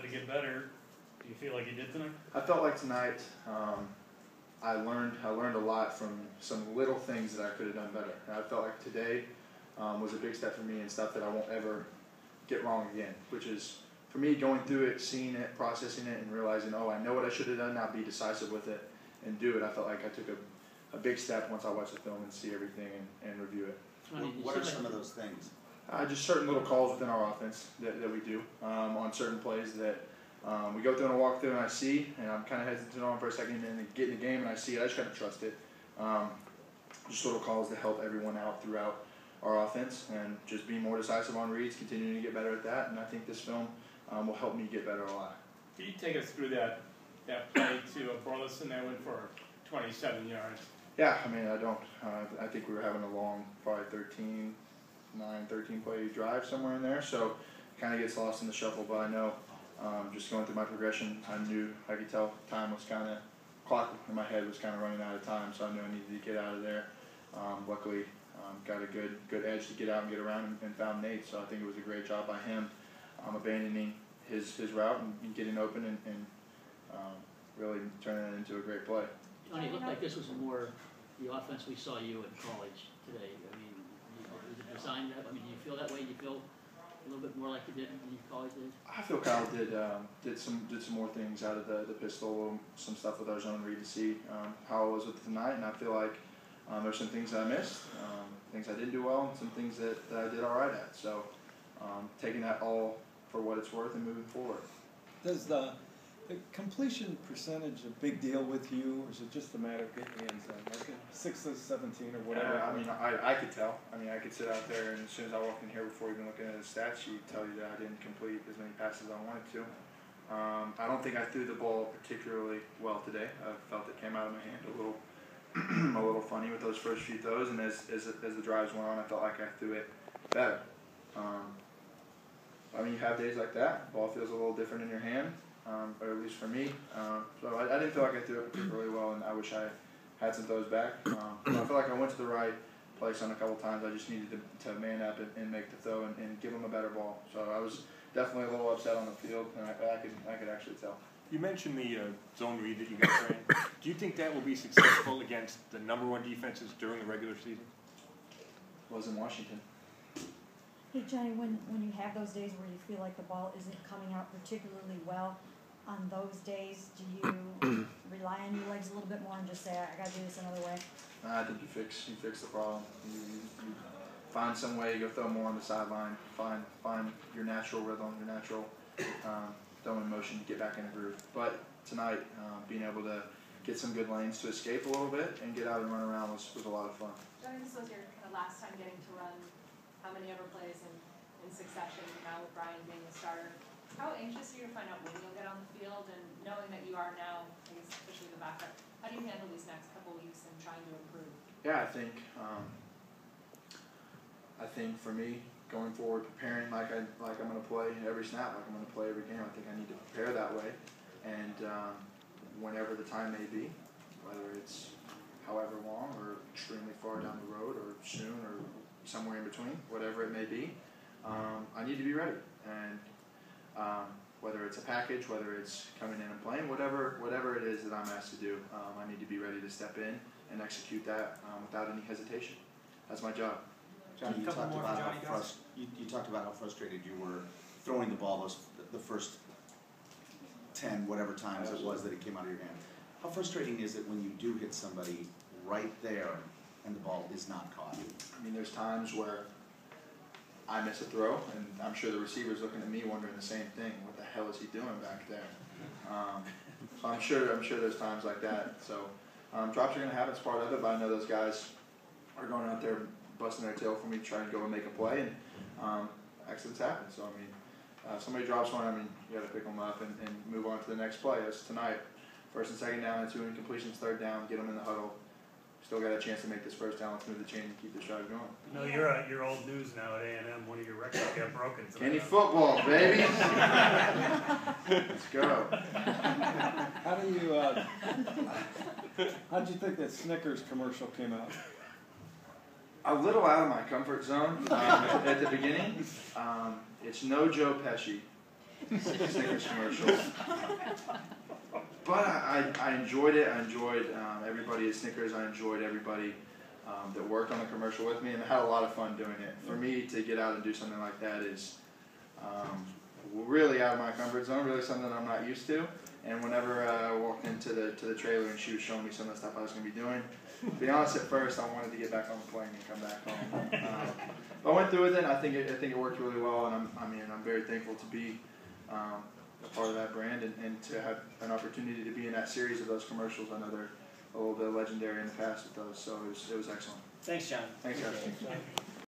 wanted to get better. Do you feel like you did tonight? I felt like tonight I learned a lot from some little things that I could have done better. And I felt like today was a big step for me and stuff that I won't ever get wrong again, which is for me going through it, seeing it, processing it, and realizing, oh, I know what I should have done, now be decisive with it and do it. I felt like I took a big step once I watched the film and see everything and review it. What are some of those things? Just certain little calls within our offense that we do on certain plays that we go through and walk through and I see, and I'm kind of hesitant on for a second, and then get in the game and I see it. I just got to trust it. Just little calls to help everyone out throughout our offense and just be more decisive on reads, continuing to get better at that. And I think this film will help me get better a lot. Can you take us through that play to Burleson that went for 27 yards? Yeah, I mean, I think we were having a long, probably 13 play drive somewhere in there, so kind of gets lost in the shuffle. But I know, just going through my progression, I could tell time was kind of, clock in my head was kind of running out of time, so I knew I needed to get out of there. Luckily, got a good edge to get out and get around and found Nate, so I think it was a great job by him abandoning his route and getting open and really turning it into a great play. Tony, it looked like this was more the offense we saw you in college today. I mean, is it designed that? I mean, do you feel that way? Do you feel a little bit more like you did in college days? I feel Kyle did some more things out of the pistol, some stuff with our zone read to see how it was with tonight, and I feel like there's some things that I missed, things I didn't do well, and some things that I did all right at. So taking that all for what it's worth and moving forward. Does the completion percentage a big deal with you, or is it just a matter of getting hands on, like 6 to 17 or whatever? I mean, I could tell. I mean, I could sit out there, and as soon as I walked in here, before even looking at the stat sheet, tell you that I didn't complete as many passes as I wanted to. I don't think I threw the ball particularly well today. I felt it came out of my hand a little funny with those first few throws, and as the drives went on, I felt like I threw it better. I mean, you have days like that. The ball feels a little different in your hand. Or at least for me. So I didn't feel like I threw it particularly well, and I wish I had some throws back. I feel like I went to the right place on a couple times. I just needed to man up and make the throw and give them a better ball. So I was definitely a little upset on the field, and I could actually tell. You mentioned the zone read that you guys ran. Do you think that will be successful against the #1 defenses during the regular season? Was in Washington. Hey, Johnny, when you have those days where you feel like the ball isn't coming out particularly well, on those days, do you rely on your legs a little bit more and just say, I got to do this another way? I think you fix the problem. You find some way, you go throw more on the sideline, find your natural rhythm, your natural throwing motion to get back in the groove. But tonight, being able to get some good lanes to escape a little bit and get out and run around was a lot of fun. Johnny, this was your kind of last time getting to run how many ever plays in succession now with Brian being the starter. How anxious are you to find out when you'll get on the field, and knowing that you are now, I guess, officially the backup, how do you handle these next couple weeks and trying to improve? Yeah, I think for me, going forward, preparing like I'm going to play every snap, like I'm going to play every game, I think I need to prepare that way. And whenever the time may be, whether it's however long or extremely far down the road or soon or somewhere in between, whatever it may be, I need to be ready. And whether it's a package, whether it's coming in and playing, whatever it is that I'm asked to do, I need to be ready to step in and execute that without any hesitation. That's my job. Johnny, you talked about how frustrated you were throwing the ball the first 10, whatever times it was that it came out of your hand. How frustrating is it when you do hit somebody right there and the ball is not caught? I mean, there's times where I miss a throw, and I'm sure the receiver's looking at me wondering the same thing. What the hell is he doing back there? So I'm sure there's times like that. So drops are going to happen. It's part of it, but I know those guys are going out there busting their tail for me, trying to go and make a play, and accidents happen. So, I mean, if somebody drops one, I mean, you got to pick them up and move on to the next play. That's tonight. First and second down, and 2 incompletions, third down, get them in the huddle. Still got a chance to make this first down. Let's move the chain and keep this drive going. No, you're old news now at A&M. One of your records got broken. Kenny football, baby. Let's go. How did you think that Snickers commercial came out? A little out of my comfort zone at the beginning. It's no Joe Pesci, Snickers commercial. But I enjoyed it. I enjoyed everybody at Snickers. I enjoyed everybody that worked on the commercial with me, and I had a lot of fun doing it. For me to get out and do something like that is really out of my comfort zone, really something I'm not used to. And whenever I walked into the trailer and she was showing me some of the stuff I was going to be doing, to be honest, at first I wanted to get back on the plane and come back home. But I went through with it, and I think it worked really well, and I'm very thankful to be a part of that brand and to have an opportunity to be in that series of those commercials. I know they're a little bit legendary in the past with those, so it was excellent. Thanks, John. Thanks, guys.